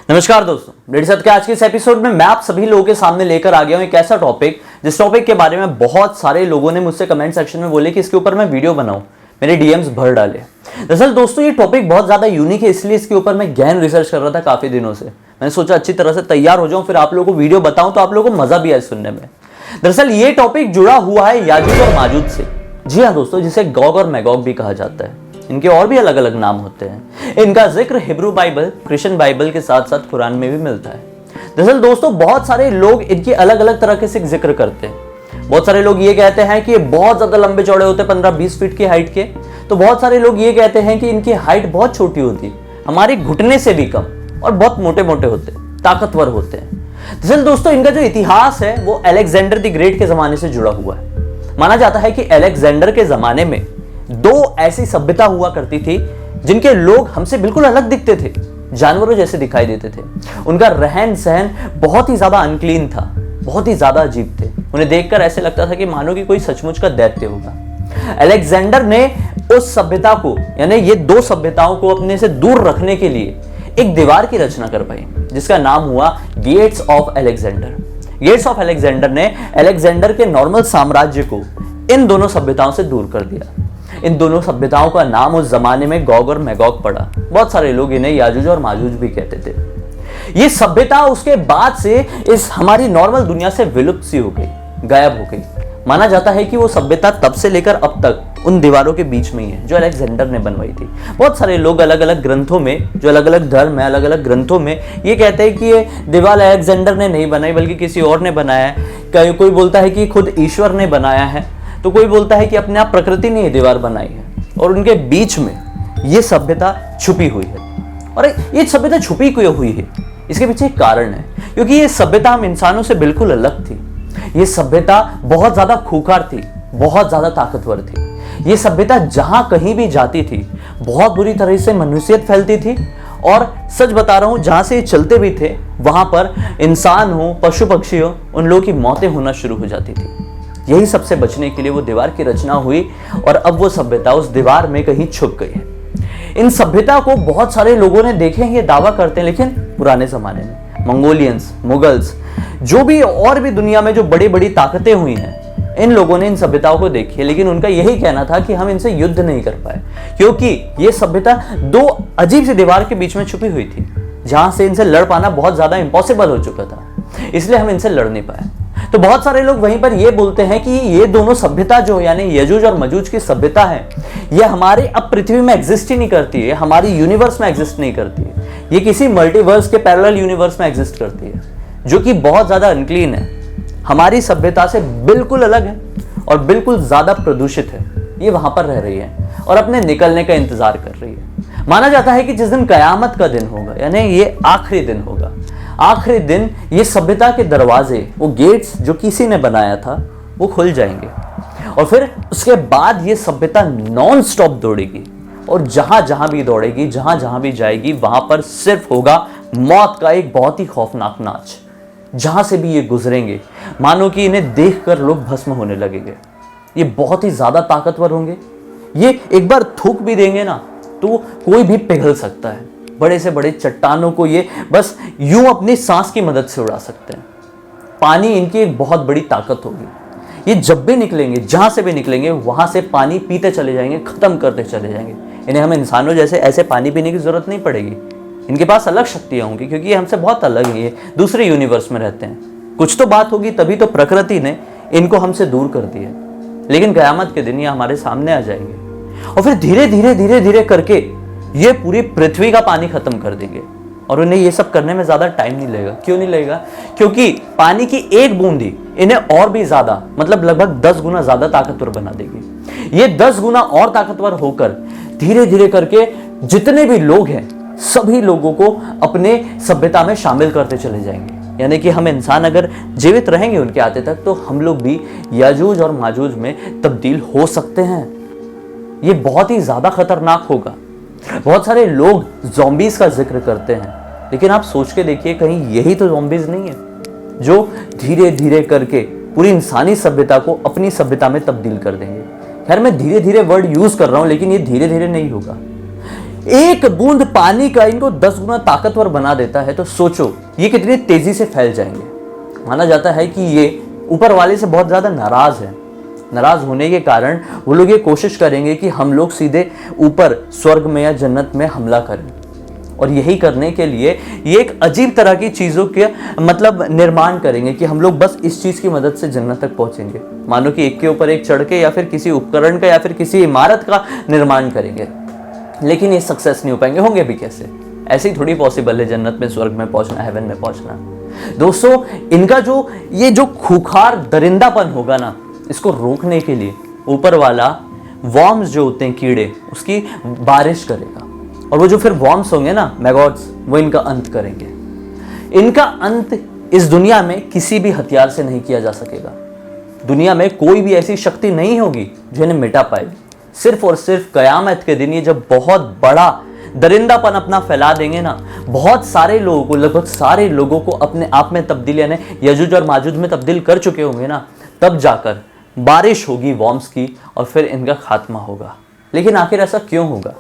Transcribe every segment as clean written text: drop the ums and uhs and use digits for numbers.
नमस्कार दोस्तों, मेरे साथ के आज के इस एपिसोड में मैं आप सभी लोगों के सामने लेकर आ गया हूं एक ऐसा टॉपिक जिस टॉपिक के बारे में बहुत सारे लोगों ने मुझसे कमेंट सेक्शन में बोले कि इसके ऊपर मैं वीडियो बनाऊं, मेरे डीएम्स भर डाले। दरअसल दोस्तों ये टॉपिक बहुत ज्यादा यूनिक है, इसलिए इसके ऊपर मैं गहन रिसर्च कर रहा था काफी दिनों से। मैंने सोचा अच्छी तरह से तैयार हो जाऊं, फिर आप लोगों को वीडियो बताऊं तो आप लोगों को मजा भी आए सुनने में। दरअसल ये टॉपिक जुड़ा हुआ है याजूज और माजूज से। जी हाँ दोस्तों, जिसे गॉग और मैगॉग भी कहा जाता है। इनके और भी अलग अलग नाम होते हैं। इनका जिक्र हिब्रू बाइबल, क्रिश्चियन बाइबल के साथ साथ कुरान में भी मिलता है। दरअसल दोस्तों बहुत सारे लोग इनकी अलग अलग तरह से जिक्र करते हैं। बहुत सारे लोग ये कहते हैं कि ये बहुत ज्यादा लंबे चौड़े होते हैं, 15-20 फीट की हाइट के। तो बहुत सारे लोग ये कहते हैं कि इनकी हाइट बहुत छोटी होती है, हमारे घुटने से भी कम, और बहुत मोटे मोटे होते हैं, ताकतवर होते हैं। दरअसल दोस्तों इनका जो इतिहास है वो अलेक्जेंडर द ग्रेट के जमाने से जुड़ा हुआ है। माना जाता है कि अलेक्जेंडर के जमाने में दो ऐसी सभ्यता हुआ करती थी जिनके लोग हमसे बिल्कुल अलग दिखते थे, जानवरों जैसे दिखाई देते थे। उनका रहन सहन बहुत ही ज्यादा अनक्लीन था, बहुत ही ज्यादा अजीब थे। उन्हें देखकर ऐसे लगता था कि मानो कि कोई सचमुच का दैत्य होगा। अलेक्जेंडर ने उस सभ्यता को, यानी ये दो सभ्यताओं को अपने से दूर रखने के लिए एक दीवार की रचना कर पाई, जिसका नाम हुआ gates of Alexander. Gates of Alexander ने अलेक्जेंडर के नॉर्मल साम्राज्य को इन दोनों सभ्यताओं से दूर कर दिया। इन दोनों सभ्यताओं का नाम उस जमाने में गॉग और मैगॉग पड़ा। बहुत सारे लोग इन्हें याजूज और माजूज भी कहते थे। ये सभ्यता उसके बाद से इस हमारी नॉर्मल दुनिया से विलुप्त सी हो गई, गायब हो गई। माना जाता है कि वो सभ्यता तब से लेकर अब तक उन दीवारों के बीच में ही है जो अलेक्जेंडर ने बनवाई थी। बहुत सारे लोग अलग अलग ग्रंथों में, जो अलग अलग धर्म है, अलग अलग ग्रंथों में ये कहते हैं कि ये दीवार अलेक्जेंडर ने नहीं बनाई बल्कि किसी और ने बनाया है। कोई बोलता है कि खुद ईश्वर ने बनाया है, तो कोई बोलता है कि अपने आप प्रकृति ने ये दीवार बनाई है। और उनके बीच में ये सभ्यता छुपी हुई है। और ये सभ्यता छुपी क्यों हुई है, इसके पीछे एक कारण है। क्योंकि ये सभ्यता हम इंसानों से बिल्कुल अलग थी। ये सभ्यता बहुत ज्यादा खूंखार थी, बहुत ज्यादा ताकतवर थी। ये सभ्यता जहां कहीं भी जाती थी बहुत बुरी तरह से मनुष्यत फैलती थी। और सच बता रहा हूं, जहां से ये चलते भी थे वहां पर इंसान हो, पशु पक्षी हो, उन लोगों की मौतें होना शुरू हो जाती थी। यही सबसे बचने के लिए वो दीवार की रचना हुई और अब वो सभ्यता उस दीवार में कहीं छुप गई है। इन सभ्यता को बहुत सारे लोगों ने देखे हैं, ये दावा करते हैं, लेकिन पुराने जमाने में मंगोलियंस, मुगल्स, जो भी और भी दुनिया में जो बड़ी बड़ी ताकतें हुई हैं, इन लोगों ने इन सभ्यताओं को देखी है। लेकिन उनका यही कहना था कि हम इनसे युद्ध नहीं कर पाए, क्योंकि ये सभ्यता दो अजीब सी दीवार के बीच में छुपी हुई थी, जहां से इनसे लड़ पाना बहुत ज्यादा इंपॉसिबल हो चुका था। इसलिए हम इनसे लड़ नहीं पाए। तो बहुत सारे लोग वहीं पर ये बोलते हैं कि ये दोनों सभ्यता जो, यानी यजूज और मजूज की सभ्यता है, ये हमारे अब पृथ्वी में एग्जिस्ट ही नहीं करती है, हमारी यूनिवर्स में एग्जिस्ट नहीं करती है। ये किसी मल्टीवर्स के पैरेलल यूनिवर्स में एग्जिस्ट करती है, जो कि बहुत ज्यादा अनक्लीन है, हमारी सभ्यता से बिल्कुल अलग है और बिल्कुल ज्यादा प्रदूषित है। ये वहां पर रह रही है और अपने निकलने का इंतजार कर रही है। माना जाता है कि जिस दिन कयामत का दिन होगा, यानी ये आखिरी दिन होगा, आखिरी दिन ये सभ्यता के दरवाजे, वो गेट्स जो किसी ने बनाया था, वो खुल जाएंगे। और फिर उसके बाद ये सभ्यता नॉन स्टॉप दौड़ेगी और जहां जहां भी दौड़ेगी, जहां जहां भी जाएगी, वहां पर सिर्फ होगा मौत का एक बहुत ही खौफनाक नाच। जहां से भी ये गुजरेंगे मानो कि इन्हें देखकर लोग भस्म होने लगेंगे। ये बहुत ही ज्यादा ताकतवर होंगे। ये एक बार थूक भी देंगे ना तो कोई भी पिघल सकता है। बड़े से बड़े चट्टानों को ये बस यूं अपनी सांस की मदद से उड़ा सकते हैं। पानी इनकी एक बहुत बड़ी ताकत होगी। ये जब भी निकलेंगे, जहां से भी निकलेंगे, वहां से पानी पीते चले जाएंगे, खत्म करते चले जाएंगे। इन्हें हम इंसानों जैसे ऐसे पानी पीने की जरूरत नहीं पड़ेगी। इनके पास अलग शक्तियां होंगी, क्योंकि ये हमसे बहुत अलग है, ये दूसरे यूनिवर्स में रहते हैं। कुछ तो बात होगी, तभी तो प्रकृति ने इनको हमसे दूर कर दिया। लेकिन कयामत के दिन ये हमारे सामने आ जाएंगे और फिर धीरे धीरे धीरे धीरे करके ये पूरी पृथ्वी का पानी खत्म कर देंगे। और उन्हें ये सब करने में ज्यादा टाइम नहीं लगेगा। क्यों नहीं लगेगा? क्योंकि पानी की एक बूंदी इन्हें और भी ज्यादा, मतलब लगभग 10 गुना ज्यादा ताकतवर बना देगी। ये 10 गुना और ताकतवर होकर धीरे धीरे करके जितने भी लोग हैं, सभी लोगों को अपने सभ्यता में शामिल करते चले जाएंगे। यानी कि हम इंसान अगर जीवित रहेंगे उनके आते तक, तो हम लोग भी याजूज और माजूज में तब्दील हो सकते हैं। ये बहुत ही ज्यादा खतरनाक होगा। बहुत सारे लोग ज़ॉम्बीज़ का जिक्र करते हैं, लेकिन आप सोच के देखिए, कहीं यही तो ज़ॉम्बीज़ नहीं है जो धीरे धीरे करके पूरी इंसानी सभ्यता को अपनी सभ्यता में तब्दील कर देंगे। खैर मैं धीरे धीरे वर्ड यूज कर रहा हूं, लेकिन ये धीरे धीरे नहीं होगा। एक बूंद पानी का इनको 10 गुना ताकतवर बना देता है, तो सोचो ये कितनी तेजी से फैल जाएंगे। माना जाता है कि ये ऊपर वाले से बहुत ज्यादा नाराज है। नाराज होने के कारण वो लोग ये कोशिश करेंगे कि हम लोग सीधे ऊपर स्वर्ग में या जन्नत में हमला करें, और यही करने के लिए ये एक अजीब तरह की चीज़ों के मतलब निर्माण करेंगे कि हम लोग बस इस चीज़ की मदद से जन्नत तक पहुंचेंगे। मानो कि एक के ऊपर एक चढ़ के या फिर किसी उपकरण का या फिर किसी इमारत का निर्माण करेंगे, लेकिन ये सक्सेस नहीं हो पाएंगे। होंगे भी कैसे? ऐसे ही थोड़ी पॉसिबल है जन्नत में, स्वर्ग में पहुंचना, हेवन में पहुंचना। दोस्तों, इनका ये जो खूंखार दरिंदापन होगा ना, इसको रोकने के लिए ऊपर वाला वॉर्म्स जो होते हैं, कीड़े, उसकी बारिश करेगा, और वो जो फिर वॉर्म्स होंगे ना, मैगॉट्स, वो इनका अंत करेंगे। इनका अंत इस दुनिया में किसी भी हथियार से नहीं किया जा सकेगा। दुनिया में कोई भी ऐसी शक्ति नहीं होगी जो इन्हें मिटा पाएगी। सिर्फ और सिर्फ कयामत के दिन ये जब बहुत बड़ा दरिंदापन अपना फैला देंगे ना, बहुत सारे लोगों को, लगभग सारे लोगों को अपने आप में तब्दील, यानी यजूज और माजूज में तब्दील कर चुके होंगे ना, तब जाकर बारिश होगी वॉर्म्स की और फिर इनका खात्मा होगा। लेकिन आखिर ऐसा क्यों होगा?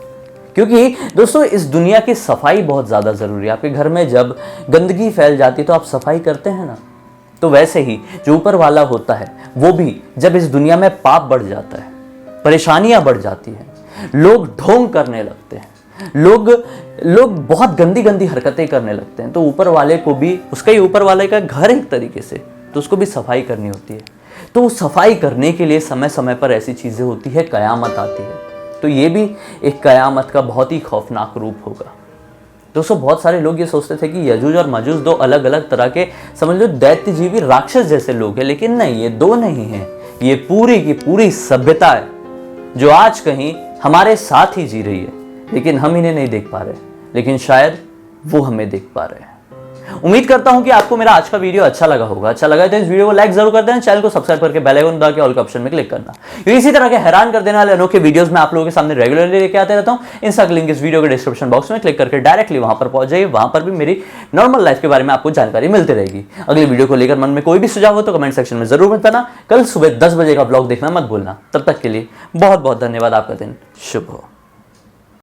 क्योंकि दोस्तों, इस दुनिया की सफाई बहुत ज़्यादा ज़रूरी है। आपके घर में जब गंदगी फैल जाती है तो आप सफाई करते हैं ना, तो वैसे ही जो ऊपर वाला होता है वो भी जब इस दुनिया में पाप बढ़ जाता है, परेशानियां बढ़ जाती हैं, लोग ढोंग करने लगते हैं, लोग बहुत गंदी गंदी हरकतें करने लगते हैं, तो ऊपर वाले को भी, उसका ही ऊपर वाले का घर एक तरीके से, तो उसको भी सफाई करनी होती है। तो सफाई करने के लिए समय समय पर ऐसी चीज़ें होती है, कयामत आती है। तो ये भी एक कयामत का बहुत ही खौफनाक रूप होगा। दोस्तों, बहुत सारे लोग ये सोचते थे कि यजूज और मजूज दो अलग अलग तरह के, समझ लो, दैत्यजीवी राक्षस जैसे लोग हैं, लेकिन नहीं, ये दो नहीं हैं। ये पूरी की पूरी सभ्यता है जो आज कहीं हमारे साथ ही जी रही है, लेकिन हम इन्हें नहीं देख पा रहे, लेकिन शायद वो हमें देख पा रहे हैं। उम्मीद करता हूं कि आपको मेरा आज का वीडियो अच्छा लगा होगा। अच्छा लगा तो इस वीडियो को लाइक जरूर कर देना, चैनल को सब्सक्राइब करके बेल आइकन दबा के ऑल के ऑप्शन में क्लिक करना। इसी तरह के हैरान कर देने वाले अनोखे वीडियोस मैं आप लोगों के सामने रेगुलरली लेके आते रहता हूं। इंस्टा लिंक इस वीडियो के डिस्क्रिप्शन बॉक्स में क्लिक करके डायरेक्टली वहां पर पहुंच जाइए। वहां पर भी मेरी नॉर्मल लाइफ के बारे में आपको जानकारी मिलती रहेगी। अगली वीडियो को लेकर मन में कोई भी सुझाव हो तो कमेंट सेक्शन में जरूर बताना। कल सुबह 10 बजे का ब्लॉग देखना मत भूलना। तब तक के लिए बहुत बहुत धन्यवाद। आपका दिन शुभ हो।